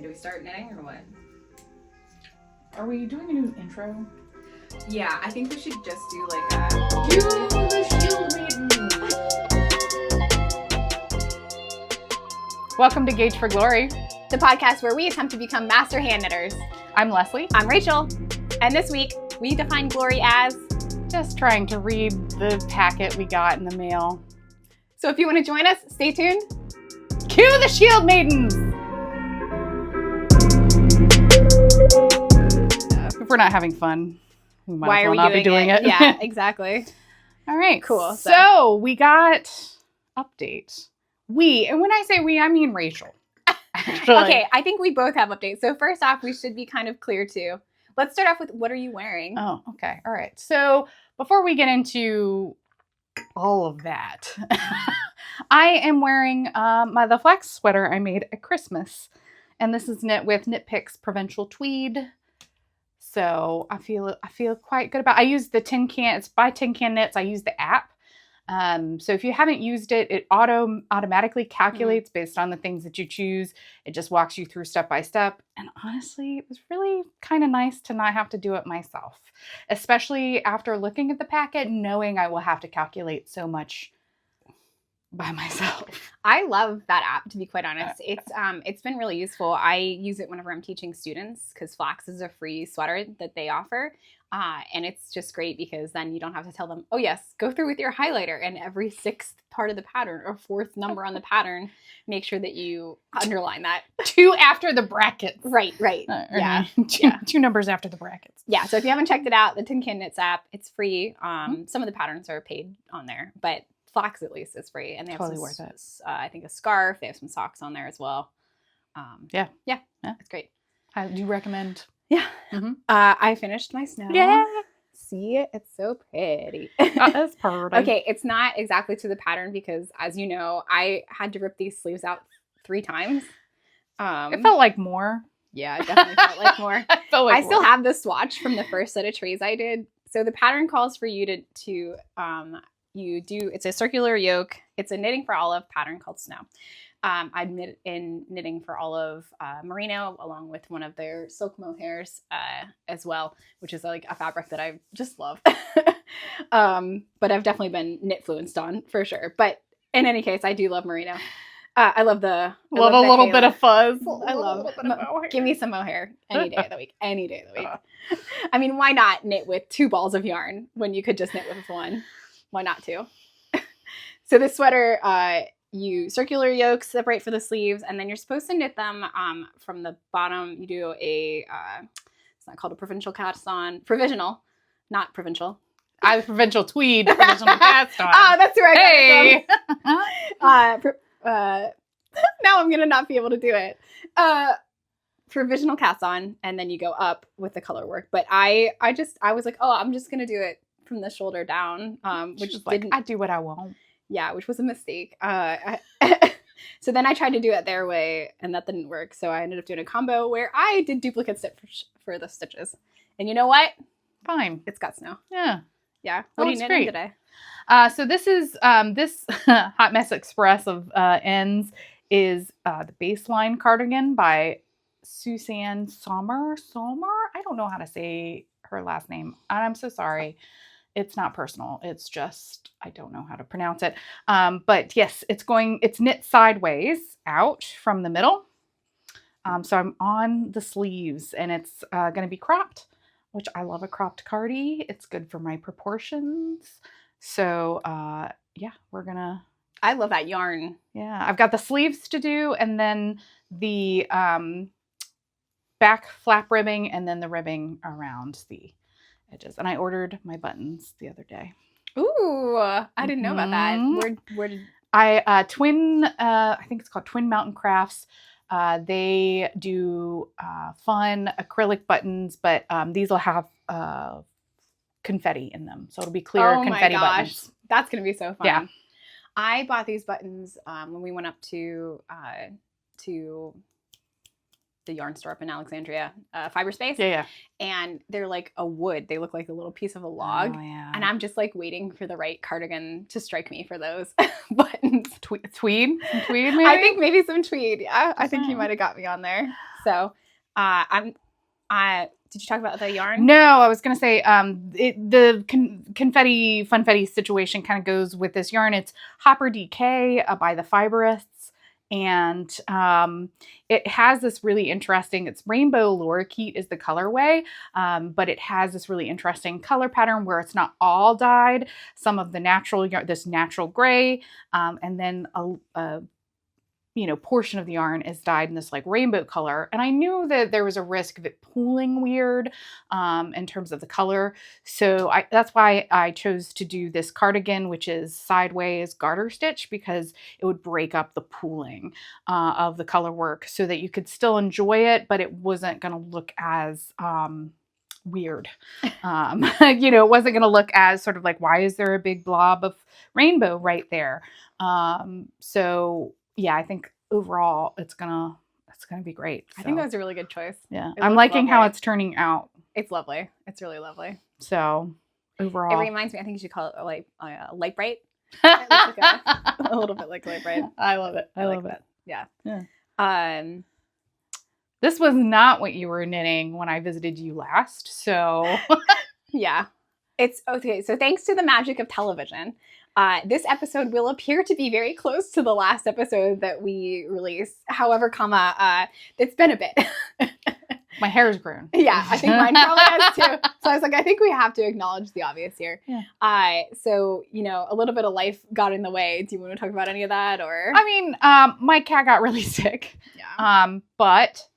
Do we start knitting or what? Are we doing a new intro? Yeah, I think we should just do like a... Do the shield maiden! Welcome to Gauge for Glory, the podcast where we attempt to become master hand knitters. I'm Leslie. I'm Rachel. And this week, we define glory as... just trying to read the packet we got in the mail. So if you want to join us, stay tuned. Cue the shield maidens! If we're not having fun, we might as well not be doing it. Yeah, exactly. All right, cool. So we got update. And when I say we, I mean Rachel. Actually. Okay, I think we both have updates. So first off, we should be kind of clear too. Let's start off with what are you wearing? Oh, okay. All right. So before we get into all of that, I am wearing the flax sweater I made at Christmas. And this is knit with Knit Picks Provincial Tweed. So I feel quite good about it. I use the Tin Can. It's by Tin Can Knits. I use the app. So if you haven't used it, it automatically calculates based on the things that you choose. It just walks you through step by step. And honestly, it was really kind of nice to not have to do it myself, especially after looking at the packet, knowing I will have to calculate so much by myself. I love that app, to be quite honest. It's been really useful. I use it whenever I'm teaching students because Flax is a free sweater that they offer. And it's just great because then you don't have to tell them, oh yes, go through with your highlighter and every sixth part of the pattern or fourth number on the pattern, make sure that you underline that. 2 after the brackets. Right. Yeah. Two numbers after the brackets. Yeah. So if you haven't checked it out, the Tin Can Knits app, it's free. Some of the patterns are paid on there, but Flax at least is free. And they have totally worth it. I think a scarf. They have some socks on there as well. Yeah. It's great. How do you recommend? Yeah. Mm-hmm. I finished my snow. Yeah. See, it's so pretty. That's pretty. Okay, it's not exactly to the pattern because, as you know, I had to rip these sleeves out 3 times. It felt like more. Yeah, it definitely felt like more. I still more. have the swatch from the first set of trays I did. So the pattern calls for you to it's a circular yoke. It's a knitting for olive pattern called Snow. I'm knitting for olive merino along with one of their silk mohairs as well, which is like a fabric that I just love. But I've definitely been knit fluenced on for sure. But in any case, I do love merino. I love a little bit of fuzz. I love give me some mohair any day of the week. Any day of the week. I mean, why not knit with 2 balls of yarn when you could just knit with 1? Why not 2? So this sweater, you circular yokes separate for the sleeves, and then you're supposed to knit them from the bottom. You do it's not called a provincial cast on. Provisional, not provincial. I was provincial tweed, provisional cast on. Oh, that's where I got it from. Now I'm going to not be able to do it. Provisional cast on, and then you go up with the color work. But I was like, oh, I'm just going to do it from the shoulder down, which is like, I do what I want. Yeah, which was a mistake. So then I tried to do it their way, and that didn't work. So I ended up doing a combo where I did duplicate stitch for the stitches. And you know what? Fine. It's got snow. Yeah. Yeah. What are you knitting today? So this is this Hot Mess Express of ends is the Baseline cardigan by Suzanne Sommer. I don't know how to say her last name. I'm so sorry. It's not personal. It's just, I don't know how to pronounce it. But yes, it's knit sideways out from the middle. So I'm on the sleeves and it's going to be cropped, which I love a cropped cardie. It's good for my proportions. So yeah, I love that yarn. Yeah, I've got the sleeves to do and then the back flap ribbing and then the ribbing around the edges. And I ordered my buttons the other day. Ooh, I didn't know about that. Where did I I think it's called Twin Mountain Crafts. They do fun acrylic buttons, but these will have confetti in them. So it'll be clear confetti buttons. That's going to be so fun. Yeah. I bought these buttons when we went up to the yarn store up in Alexandria, Fiberspace. Yeah. And they're like a wood. They look like a little piece of a log. Oh, yeah. And I'm just like waiting for the right cardigan to strike me for those buttons. Tweed? Some tweed maybe? I think maybe some tweed. Yeah, I think you might have got me on there. So did you talk about the yarn? No, I was going to say the confetti funfetti situation kind of goes with this yarn. It's Hopper DK by the Fiberists. And it has this really interesting, it's rainbow lorikeet is the colorway, but it has this really interesting color pattern where it's not all dyed. Some of the natural, this natural gray, and then a portion of the yarn is dyed in this like rainbow color. And I knew that there was a risk of it pooling weird in terms of the color. So that's why I chose to do this cardigan, which is sideways garter stitch, because it would break up the pooling of the color work so that you could still enjoy it, but it wasn't going to look as weird. It wasn't going to look as sort of like, why is there a big blob of rainbow right there? So yeah, I think overall it's gonna be great. So, I think that was a really good choice. Yeah, I'm liking how it's turning out. It's lovely. It's really lovely. So overall, it reminds me. I think you should call it light bright. It looks like a little bit like light bright. I love it. I love it. Yeah. This was not what you were knitting when I visited you last. So yeah, it's okay. So thanks to the magic of television, this episode will appear to be very close to the last episode that we released. However, it's been a bit. My hair's grown. Yeah, I think mine probably has too. So I was like, I think we have to acknowledge the obvious here. Yeah. So, a little bit of life got in the way. Do you want to talk about any of that, or? I mean, my cat got really sick. Yeah. But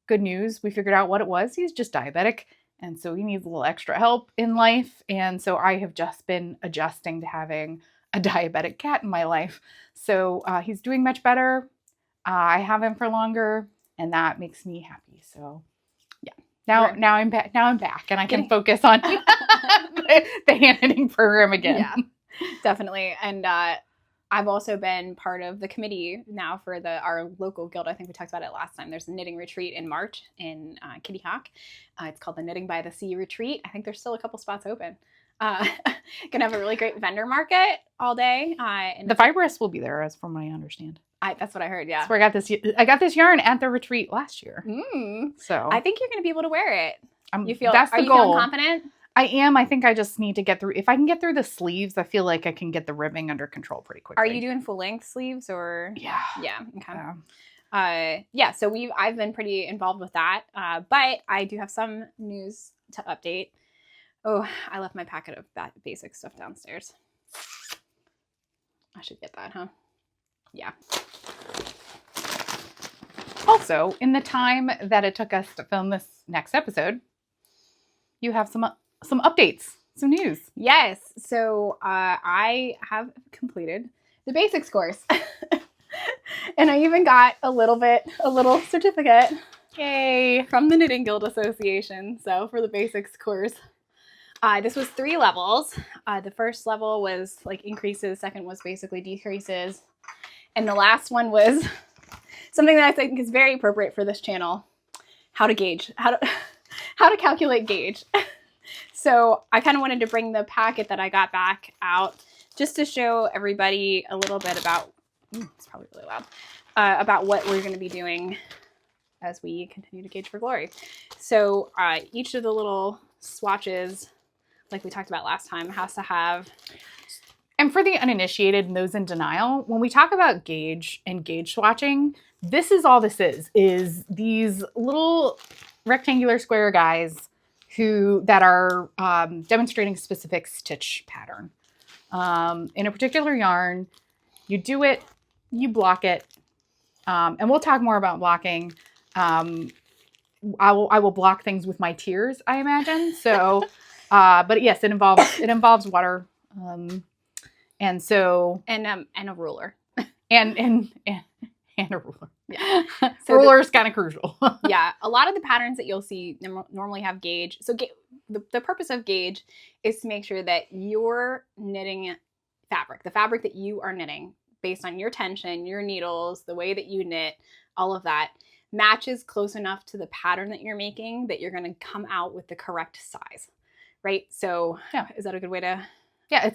good news, we figured out what it was. He's just diabetic. And so he needs a little extra help in life. And so I have just been adjusting to having a diabetic cat in my life. So he's doing much better. I have him for longer, and that makes me happy. So yeah, now I'm back. Now I'm back, and I can focus on the hand knitting program again. Yeah, definitely. And I've also been part of the committee now for our local guild. I think we talked about it last time. There's a knitting retreat in March in Kitty Hawk. It's called the Knitting by the Sea Retreat. I think there's still a couple spots open. Gonna have a really great vendor market all day. And the Fiberists will be there, as from what I understand. That's what I heard. Yeah. That's where I got this yarn at the retreat last year. So I think you're gonna be able to wear it. You feel? That's the are you goal. feeling confident? I am. I think I just need to get through. If I can get through the sleeves, I feel like I can get the ribbing under control pretty quickly. Are you doing full length sleeves or? Yeah. Yeah. Okay. Yeah. So I've been pretty involved with that. But I do have some news to update. Oh, I left my packet of basic stuff downstairs. I should get that, huh? Yeah. Also, in the time that it took us to film this next episode, you have some updates, some news. Yes. So I have completed the basics course. And I even got a little certificate. Yay. From the Knitting Guild Association. So for the basics course. This was 3 levels. The first level was like increases. Second was basically decreases. And the last one was something that I think is very appropriate for this channel. How to gauge. How to calculate gauge. So I kind of wanted to bring the packet that I got back out just to show everybody a little bit about, it's probably really loud, about what we're going to be doing as we continue to gauge for glory. So each of the little swatches, like we talked about last time, has to have... And for the uninitiated and those in denial, when we talk about gauge and gauge swatching, this is all this is these little rectangular square guys that are demonstrating specific stitch pattern. In a particular yarn, you do it, you block it, and we'll talk more about blocking. I will block things with my tears, I imagine. So, but yes, it involves water, and so and a ruler, and a ruler. Yeah. So ruler is kind of crucial. Yeah. A lot of the patterns that you'll see normally have gauge. So the purpose of gauge is to make sure that your knitting fabric, the fabric that you are knitting based on your tension, your needles, the way that you knit, all of that matches close enough to the pattern that you're making that you're going to come out with the correct size. Right. So yeah, is that a good way to Yeah,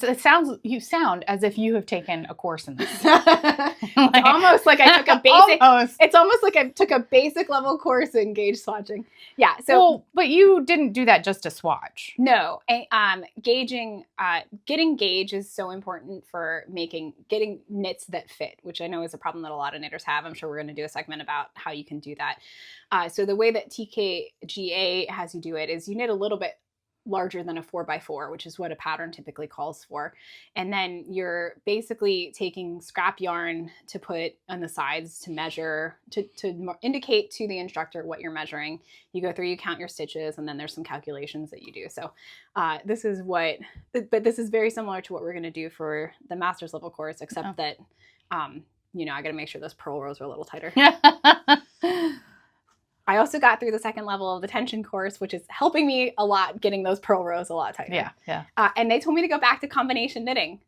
you sound as if you have taken a course in this. It's almost like I took a basic. Almost. It's almost like I took a basic level course in gauge swatching. Yeah. So, well, but you didn't do that just to swatch. no, gauging, getting gauge is so important for getting knits that fit, which I know is a problem that a lot of knitters have. I'm sure we're going to do a segment about how you can do that. So the way that TKGA has you do it is you knit a little bit larger than a 4x4, which is what a pattern typically calls for. And then you're basically taking scrap yarn to put on the sides to measure, to indicate to the instructor what you're measuring. You go through, you count your stitches, and then there's some calculations that you do. So this is very similar to what we're going to do for the master's level course, except that, I got to make sure those purl rows are a little tighter. I also got through the second level of the tension course, which is helping me a lot, getting those purl rows a lot tighter. Yeah. And they told me to go back to combination knitting,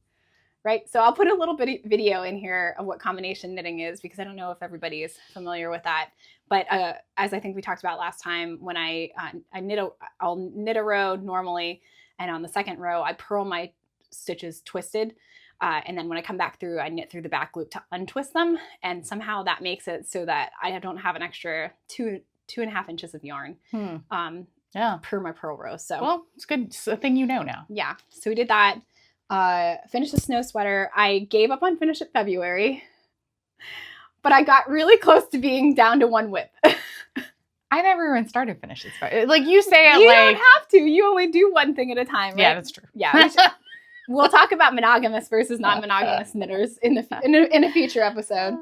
right? So I'll put a little bit of video in here of what combination knitting is, because I don't know if everybody is familiar with that. But as I think we talked about last time, when I'll knit a row normally, and on the second row, I purl my stitches twisted. And then when I come back through, I knit through the back loop to untwist them. And somehow that makes it so that I don't have an extra 2.5 inches of yarn per my purl row. So, well, it's good. It's a thing you know now. Yeah. So we did that. Finished the snow sweater. I gave up on finish it February, but I got really close to being down to one whip. I never even started finish this sweater. Like you say it, you like don't have to. You only do one thing at a time, right? Yeah, that's true. Yeah. We'll talk about monogamous versus non-monogamous knitters in a future episode.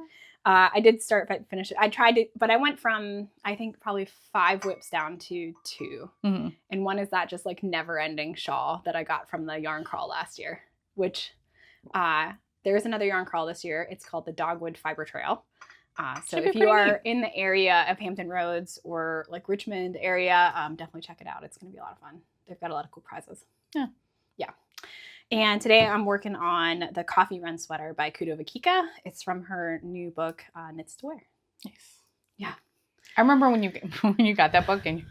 I did start but finish it. I tried it, but I went from, I think, probably 5 whips down to 2. Mm-hmm. And one is that just like never-ending shawl that I got from the yarn crawl last year, which there is another yarn crawl this year. It's called the Dogwood Fiber Trail. So if you are in the area of Hampton Roads or like Richmond area, definitely check it out. It's going to be a lot of fun. They've got a lot of cool prizes. Yeah. And today I'm working on the Coffee Run sweater by Kudo Vakika. It's from her new book, Knits to Wear. Nice. Yeah. I remember when you got that book and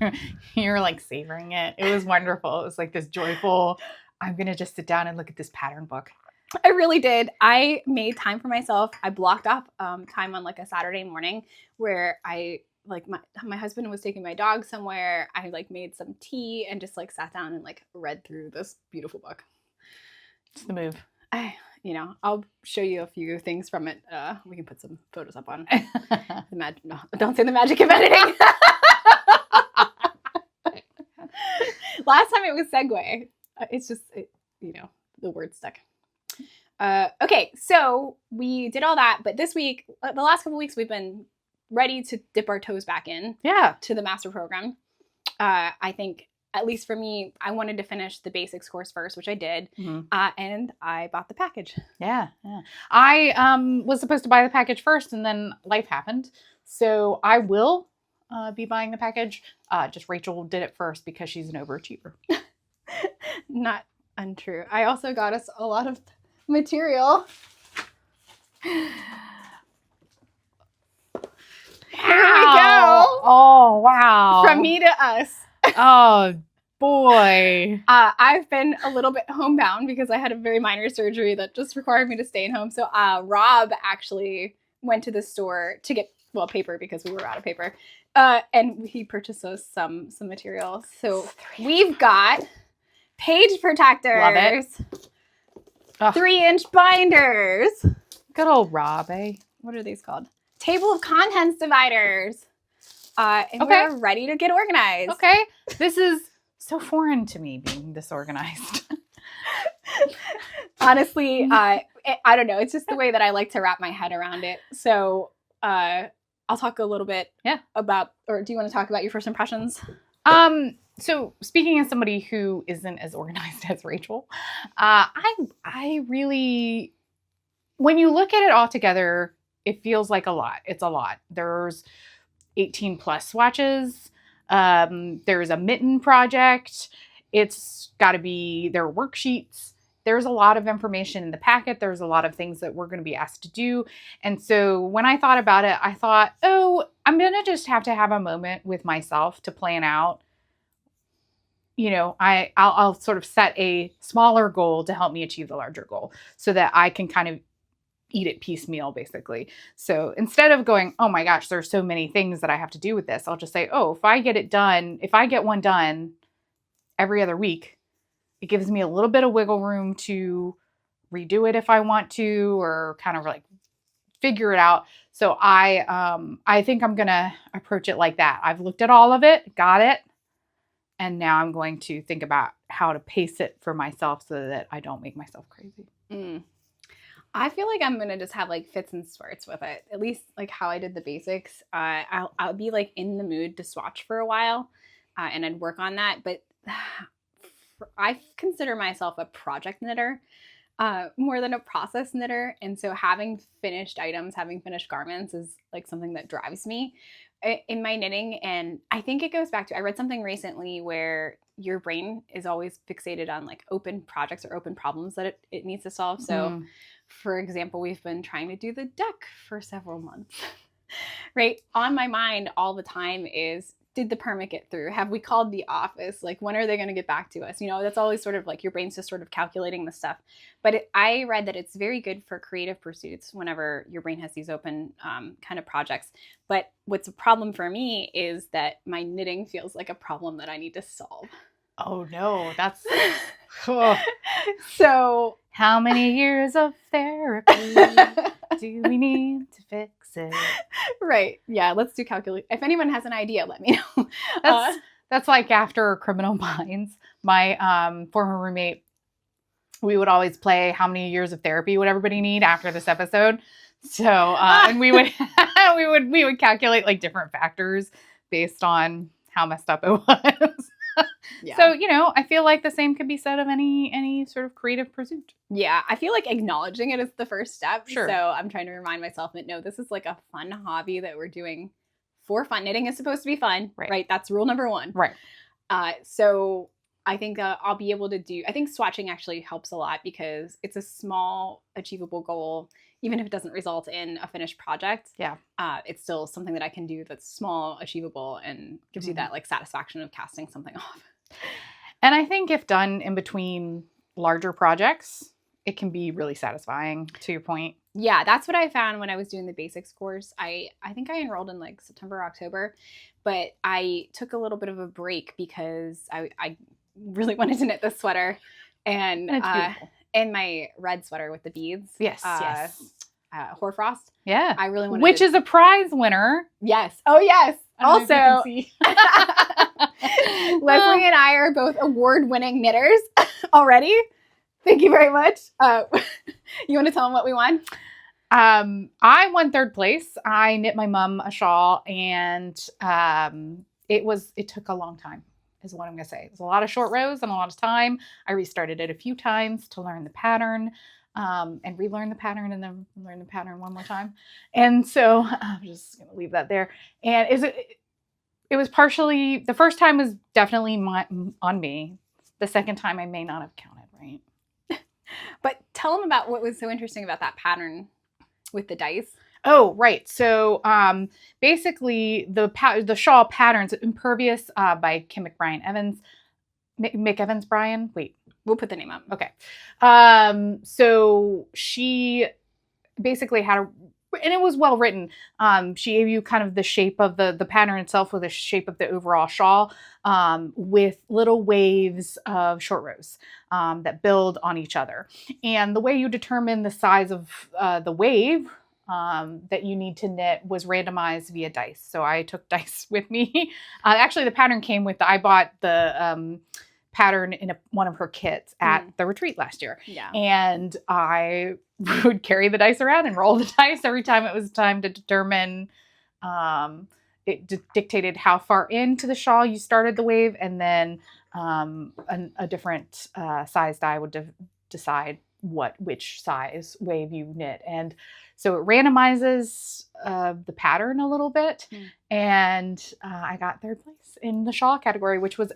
you were like savoring it. It was wonderful. It was like this joyful, I'm going to just sit down and look at this pattern book. I really did. I made time for myself. I blocked off time on like a Saturday morning where I like my husband was taking my dog somewhere. I like made some tea and just like sat down and like read through this beautiful book. It's the move. I'll show you a few things from it. We can put some photos up on no, don't say the magic of editing. Last time it was segue. It's just, the word stuck. Okay, so we did all that, but this week, the last couple weeks, we've been ready to dip our toes back in to the master program. I think, at least for me, I wanted to finish the basics course first, which I did, and I bought the package. Yeah. I was supposed to buy the package first, and then life happened. So I will be buying the package. Just Rachel did it first because she's an overachiever. Not untrue. I also got us a lot of material. Here we go. Oh, wow. From me to us. Oh, boy. I've been a little bit homebound because I had a very minor surgery that just required me to stay at home. So Rob actually went to the store to get, paper because we were out of paper. And he purchased us some material. So we've got page protectors. Love it. 3-inch binders. Good old Rob, eh? What are these called? Table of contents dividers. And we're ready to get organized. Okay. This is so foreign to me, being disorganized. Honestly, I don't know. It's just the way that I like to wrap my head around it. So I'll talk a little bit about, or do you want to talk about your first impressions? So speaking as somebody who isn't as organized as Rachel, I really, when you look at it all together, it feels like a lot. It's a lot. There's 18 plus swatches. There's a mitten project. It's got to be, there are worksheets. There's a lot of information in the packet. There's a lot of things that we're going to be asked to do. And so when I thought about it, I thought, I'm going to just have to have a moment with myself to plan out I'll sort of set a smaller goal to help me achieve the larger goal so that I can kind of eat it piecemeal, basically. So instead of going, oh my gosh, there's so many things that I have to do with this, I'll just say, oh, if I get one done every other week, it gives me a little bit of wiggle room to redo it if I want to, or kind of like figure it out. So I think I'm going to approach it like that. I've looked at all of it, got it. And now I'm going to think about how to pace it for myself so that I don't make myself crazy. I feel like I'm going to just have like fits and starts with it. At least like how I did the basics. I'll be like in the mood to swatch for a while and I'd work on that. But I consider myself a project knitter more than a process knitter. And so having finished items, having finished garments is like something that drives me in my knitting. And I think it goes back to, I read something recently where your brain is always fixated on like open projects or open problems that it needs to solve. So for example, we've been trying to do the deck for several months, right? On my mind all the time is, did the permit get through? Have we called the office? Like, when are they going to get back to us? That's always sort of like your brain's just sort of calculating the stuff. But I read that it's very good for creative pursuits whenever your brain has these open kind of projects. But what's a problem for me is that my knitting feels like a problem that I need to solve. Oh no, that's oh. So how many years of therapy do we need to fix it? Right. Yeah, let's do calculate. If anyone has an idea, let me know. That's like after Criminal Minds, my former roommate, we would always play how many years of therapy would everybody need after this episode. So and we would we would calculate like different factors based on how messed up it was. Yeah. So, I feel like the same could be said of any sort of creative pursuit. Yeah, I feel like acknowledging it is the first step. Sure. So I'm trying to remind myself that, no, this is like a fun hobby that we're doing for fun. Knitting is supposed to be fun, right? That's rule number one. Right. So I think I'll be able to I think swatching actually helps a lot because it's a small, achievable goal. Even if it doesn't result in a finished project, it's still something that I can do that's small, achievable, and gives you that like satisfaction of casting something off. And I think if done in between larger projects, it can be really satisfying, to your point. Yeah, that's what I found when I was doing the basics course. I think I enrolled in like September, October, but I took a little bit of a break because I really wanted to knit this sweater. And it's beautiful. And my red sweater with the beads. Yes. Hoarfrost. Yeah. I really wanted Which is a prize winner. Yes. Oh, yes. Also, Leslie and I are both award-winning knitters already. Thank you very much. You want to tell them what we won? I won third place. I knit my mom a shawl, and it took a long time, is what I'm going to say. It was a lot of short rows and a lot of time. I restarted it a few times to learn the pattern, and relearn the pattern, and then learn the pattern one more time. And so I'm just going to leave that there. And it was partially, the first time was definitely on me. The second time I may not have counted, right? But tell them about what was so interesting about that pattern with the dice. Oh, right. So basically the shawl patterns, Impervious by Kim Evans. Brian? Wait. We'll put the name up. Okay. So she basically had and it was well written. She gave you kind of the shape of the pattern itself with the shape of the overall shawl with little waves of short rows that build on each other. And the way you determine the size of the wave that you need to knit was randomized via dice. So I took dice with me. Actually, the pattern came with I bought the pattern in one of her kits at the retreat last year. Yeah. And I would carry the dice around and roll the dice every time it was time to determine. It dictated how far into the shawl you started the wave, and then a different size die would decide which size wave you knit. And so it randomizes the pattern a little bit. And I got third place in the shawl category, which was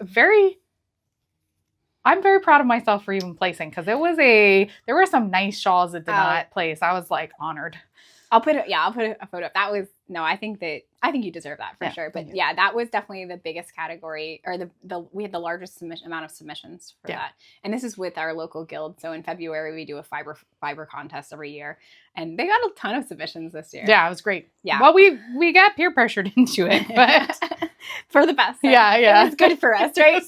I'm very proud of myself for even placing, because there were some nice shawls that did not place. I was like honored. I'll put a photo up. That was, no, I think you deserve that for sure. But yeah, that was definitely the biggest category, or we had the largest amount of submissions for that. And this is with our local guild. So in February, we do a fiber contest every year, and they got a ton of submissions this year. Yeah, it was great. Yeah. Well, we got peer pressured into it, but for the best. So yeah. It was good for us, right?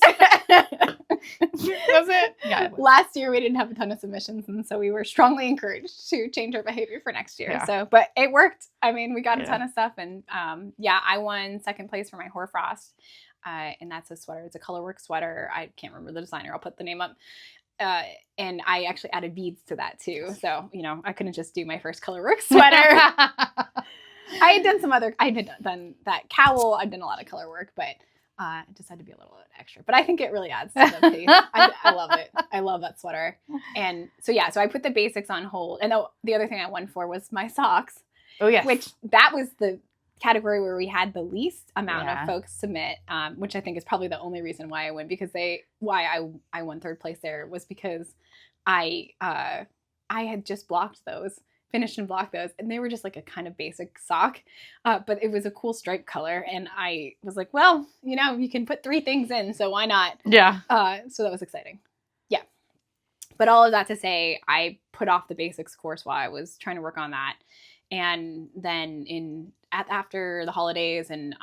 Was it? Yeah. Last year we didn't have a ton of submissions, and so we were strongly encouraged to change our behavior for next year. Yeah. So, but it worked. I mean, we got a ton of stuff, and I won second place for my hoarfrost, and that's a sweater. It's a colorwork sweater. I can't remember the designer. I'll put the name up. And I actually added beads to that too. So, I couldn't just do my first colorwork sweater. I had done that cowl. I've done a lot of color work, but it just had to be a little bit extra. But I think it really adds to the piece. I love it. I love that sweater. And so I put the basics on hold. And the other thing I won for was my socks. Oh yes. Which that was the category where we had the least amount of folks submit, which I think is probably the only reason why I win, because I won third place there was because I had just finished and blocked those, and they were just like a kind of basic sock, but it was a cool stripe color, and I was like, well, you can put 3 things in, so why not? Yeah. So that was exciting. Yeah. But all of that to say, I put off the basics course while I was trying to work on that, and then after the holidays, and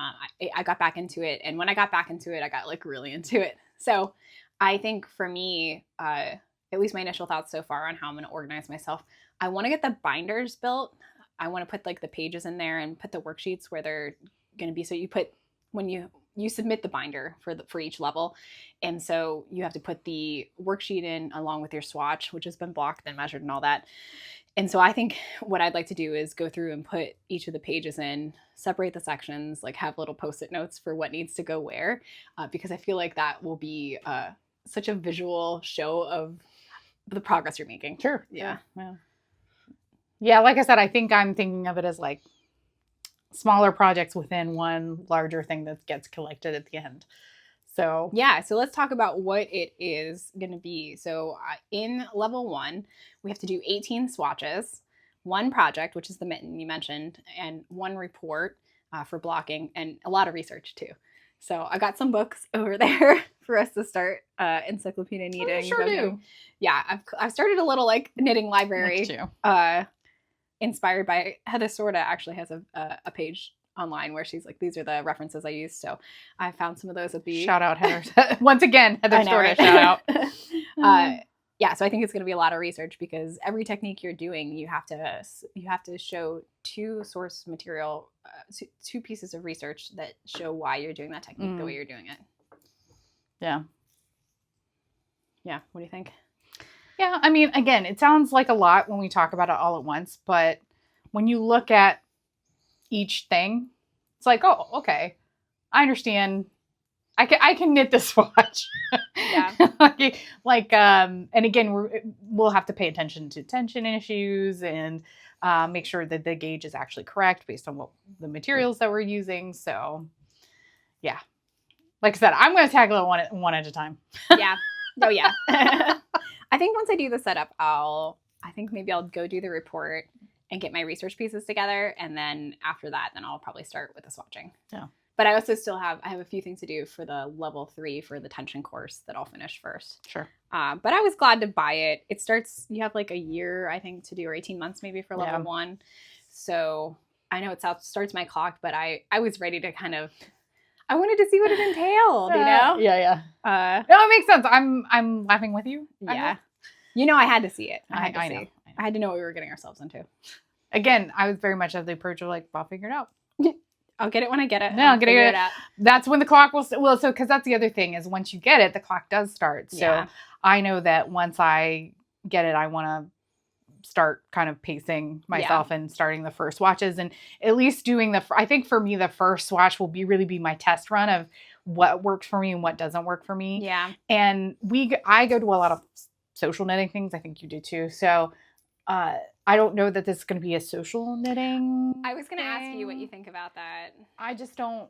I got back into it, and when I got back into it, I got like really into it. So I think for me, at least my initial thoughts so far on how I'm going to organize myself, I want to get the binders built. I want to put like the pages in there and put the worksheets where they're going to be. So you put, when you submit the binder for each level, and so you have to put the worksheet in along with your swatch, which has been blocked and measured and all that. And so I think what I'd like to do is go through and put each of the pages in, separate the sections, like have little Post-it notes for what needs to go where, because I feel like that will be such a visual show of the progress you're making. Sure. Yeah. Yeah, like I said, I think I'm thinking of it as like smaller projects within one larger thing that gets collected at the end. So so let's talk about what it is going to be. So in level 1, we have to do 18 swatches, 1 project, which is the mitten you mentioned, and 1 report for blocking, and a lot of research too. So I got some books over there for us to start, Encyclopedia Knitting. I sure do. Yeah, I've started a little like knitting library. Inspired by Heather Sorda actually has a page online where she's like, these are the references I use. So I found some of those at the shout out Heather once again. Heather Sorda, shout out. So I think it's going to be a lot of research, because every technique you're doing, you have to show 2 source material, 2 pieces of research that show why you're doing that technique the way you're doing it. Yeah. What do you think? Yeah, I mean, again, it sounds like a lot when we talk about it all at once, but when you look at each thing, it's like, oh, okay, I understand. I can knit this swatch. Yeah. and again, we'll have to pay attention to tension issues and make sure that the gauge is actually correct based on what the materials that we're using. So, yeah, like I said, I'm going to tackle it one at a time. Yeah. Oh yeah. I think once I do the setup, I think maybe I'll go do the report and get my research pieces together, and then after that, then I'll probably start with the swatching. Yeah. But I also I have a few things to do for the level 3 for the tension course that I'll finish first. Sure. But I was glad to buy it. It starts, you have like a year, I think, to do, or 18 months maybe for level 1. So I know it starts my clock, but I was ready to I wanted to see what it entailed, Yeah. No, it makes sense. I'm laughing with you. Yeah. I had to see it. I know. I had to know what we were getting ourselves into. Again, I was very much of the approach of like, I'll figure it out. I'll get it when I get it. No, I'll get it out. That's when the clock will, so because that's the other thing is once you get it, the clock does start. So I know that once I get it, I want to start kind of pacing myself and starting the first swatches, and at least doing I think for me, the first swatch will really be my test run of what works for me and what doesn't work for me. Yeah. And I go to a lot of social knitting things. I think you do too. So, I don't know that this is going to be a social knitting. I was going to ask you what you think about that. I just don't.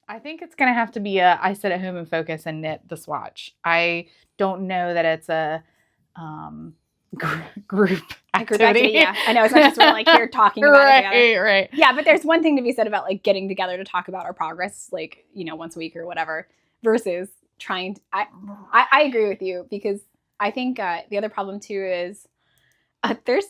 I think it's going to have to be I sit at home and focus and knit the swatch. I don't know that it's group A group activity. yeah. I know it's not just we're like here talking about it together. Right. Yeah, but there's one thing to be said about like getting together to talk about our progress, like, you know, once a week or whatever, versus trying to, I agree with you, because I think the other problem too is there's,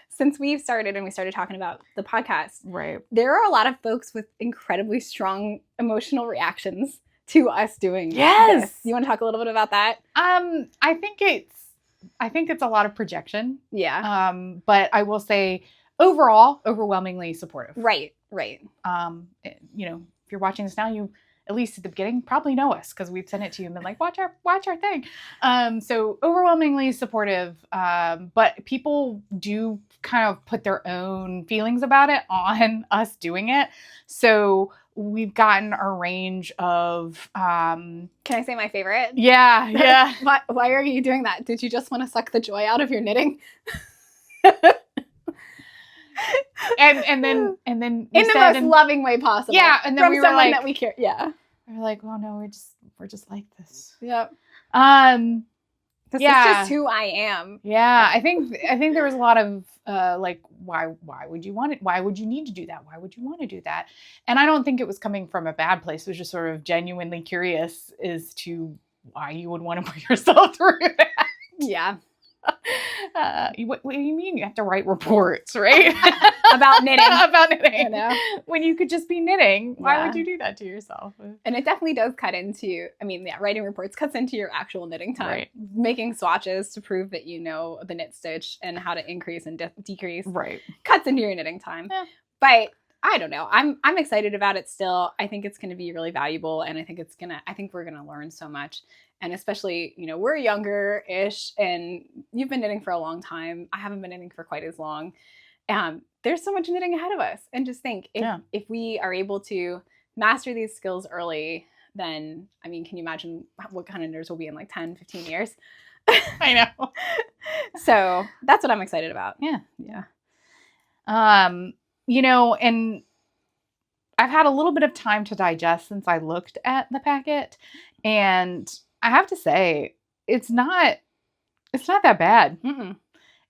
since we've started and we started talking about the podcast, Right. there are a lot of folks with incredibly strong emotional reactions to us doing Yes. this. You want to talk a little bit about that? I think it's a lot of projection. Yeah. But I will say overall, overwhelmingly supportive. Right. You know, if you're watching this now, you at least at the beginning probably know us because we've sent it to you and been like, watch our thing. So overwhelmingly supportive. But people do kind of put their own feelings about it on us doing it. So we've gotten a range of Can I say my favorite? Yeah. Why are you doing that? Did you just want to suck the joy out of your knitting? and then in the most loving way possible. Yeah, and then from we were someone like, that we care. Yeah, we're like, well, no, we're just like this. Yep. This is Yeah. just who I am. Yeah, I think there was a lot of like, why would you want it? Why would you need to do that? Why would you want to do that? And I don't think it was coming from a bad place. It was just sort of genuinely curious as to why you would want to put yourself through that. Yeah. What do you mean you have to write reports, right? About knitting. About knitting. You know? When you could just be knitting. Why Yeah. would you do that to yourself? And it definitely does cut into, I mean, yeah, writing reports cuts into your actual knitting time. Right. Making swatches to prove that you know the knit stitch and how to increase and decrease Right. cuts into your knitting time. Yeah. But I don't know. I'm excited about it still. I think it's going to be really valuable, and I think we're going to learn so much. And especially, you know, we're younger-ish, and you've been knitting for a long time. I haven't been knitting for quite as long. There's so much knitting ahead of us. And just think, if we are able to master these skills early, then, I mean, can you imagine what kind of knitters we'll be in like 10, 15 years? I know. So that's what I'm excited about. Yeah. You know, and I've had a little bit of time to digest since I looked at the packet, and I have to say, it's not that bad. Mm-mm.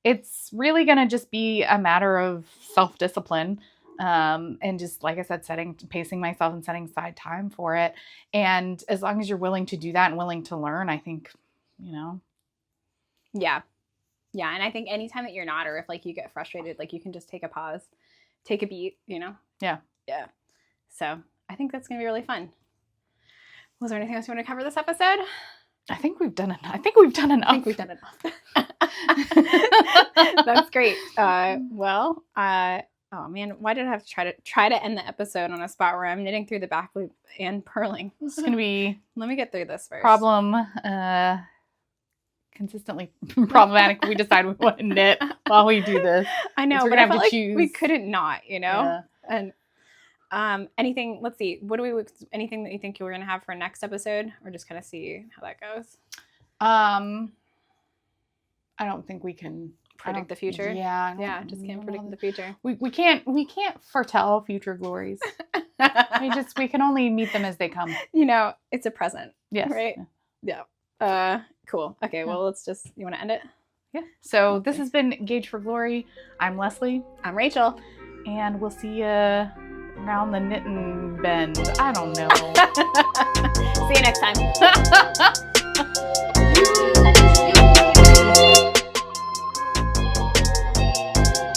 It's really going to just be a matter of self-discipline, and just, like I said, pacing myself and setting aside time for it. And as long as you're willing to do that and willing to learn, I think, you know. Yeah. Yeah. And I think anytime that you're not, or if like you get frustrated, like you can just take a pause, take a beat, you know? Yeah. Yeah. So I think that's going to be really fun. Was there anything else you want to cover this episode? I think we've done enough. I think we've done enough. That's great. Oh man, why did I have to try to end the episode on a spot where I'm knitting through the back loop and purling? This is going to be Let me get through this first. Consistently problematic. We decide we want to knit while we do this. I know, we're but gonna I have felt to like choose. we couldn't not, you know? Yeah. And anything, let's see, anything that you think you're going to have for next episode, or just kind of see how that goes? I don't think we can Predict the future? Yeah. Yeah, just can't predict the future. We can't foretell future glories. we can only meet them as they come. You know, it's a present. Yes. Right? Yeah. Cool. Okay, well, you want to end it? Yeah. So this has been Gauge for Glory. I'm Leslie. I'm Rachel. And we'll see you around the knitting bend. I don't know. See you next time.